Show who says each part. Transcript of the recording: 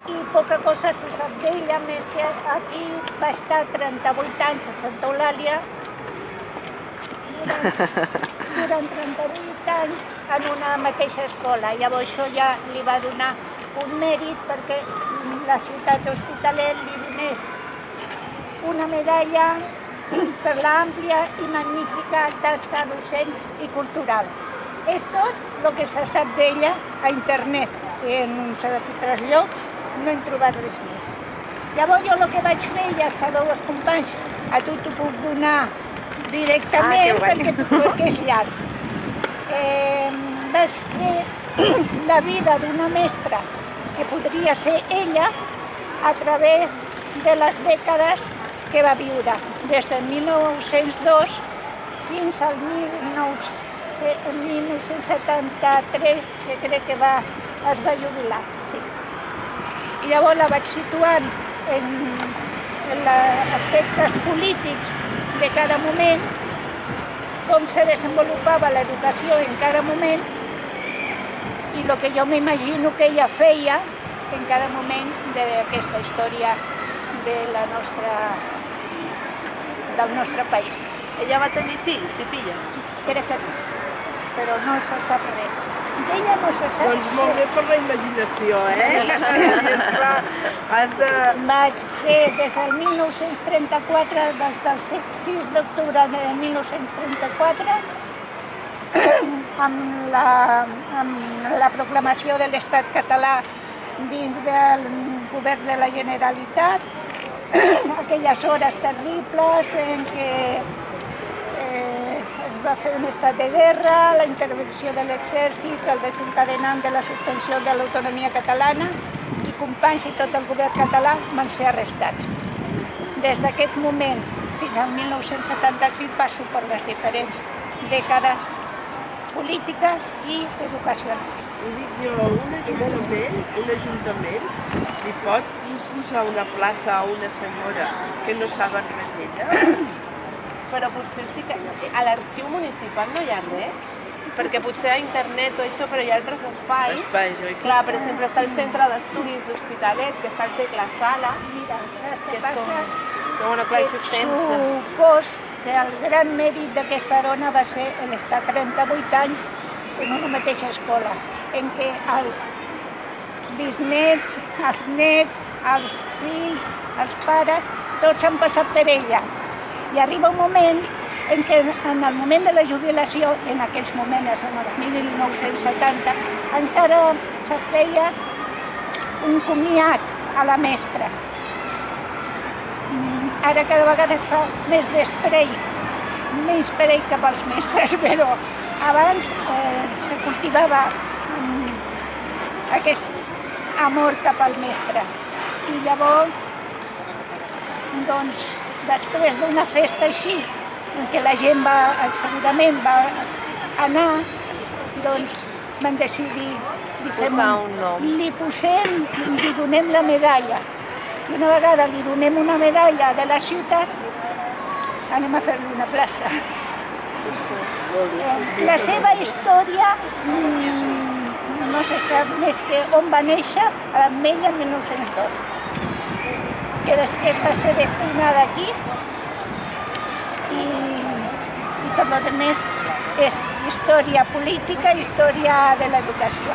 Speaker 1: i poca cosa se sap d'ella, més que aquí va estar 38 anys a Santa Eulàlia, durant 38 anys en una mateixa escola. Llavors això ja li va donar un mèrit perquè la ciutat d'Hospitalet li donés una medalla per l'àmplia i magnífica tasca docent i cultural. És tot el que se sap d'ella a internet. En uns altres llocs no hem trobat res més. Llavors jo el que vaig fer, ja sabeu els companys, a tu t'ho puc donar directament perquè és llarg. Vaig fer la vida d'una mestra que podria ser ella a través de les dècades que va viure, des del 1902 fins al 1973, que crec que es va jubilar. Sí. I llavors la vaig situant en aspectes polítics de cada moment, com se desenvolupava l'educació en cada moment i el que jo m'imagino que ella feia en cada moment d'aquesta història del nostre país.
Speaker 2: Ella va tenir fills i filles?
Speaker 1: Crec que no, però no se sap res. D'ella no se sap res.
Speaker 3: Doncs molt bé per la imaginació, Clar, has de...
Speaker 1: Vaig fer des del 1934, des del 6 d'octubre de 1934, amb la proclamació de l'Estat català dins del govern de la Generalitat, aquelles hores terribles en què es va fer un estat de guerra, la intervenció de l'exèrcit, el desencadenant de la suspensió de l'autonomia catalana, i companys i tot el govern català van ser arrestats. Des d'aquest moment fins al 1975 passo per les diferents dècades polítiques i educacionals.
Speaker 3: Ho dic jo, un ajuntament li pot posar una plaça a una senyora que no saben res d'ella?
Speaker 2: Però potser sí que a l'arxiu municipal no hi ha res, perquè potser a internet o això, però hi ha altres espais.
Speaker 3: Espais, oi?
Speaker 2: Clar, per exemple, està el Centre d'Estudis d'Hospitalet, que està al Tecla Sala.
Speaker 1: Mira, saps
Speaker 2: que
Speaker 1: què
Speaker 2: és
Speaker 1: passa?
Speaker 2: Que, bueno, clar, això és temps.
Speaker 1: Supos que el gran mèrit d'aquesta dona va ser estar 38 anys en una mateixa escola, en què els bisnets, els nets, els fills, els pares, tots han passat per ella. I arriba un moment en què en el moment de la jubilació, en aquells moments, en el 1970, encara se feia un comiat a la mestra. Ara cada vegada es fa més menys perell cap als mestres, però abans se cultivava aquest amor cap al mestre. I llavors, doncs, després d'una festa així, en què la gent segurament va anar, doncs van decidir
Speaker 2: posar un nom.
Speaker 1: Li donem la medalla. I una vegada li donem una medalla de la ciutat, anem a fer-li una plaça. La seva història no se sap més que on va néixer, a l'Ametlla, en 1902. Que després va ser destinada aquí i tot el que més és història política i història de l'educació.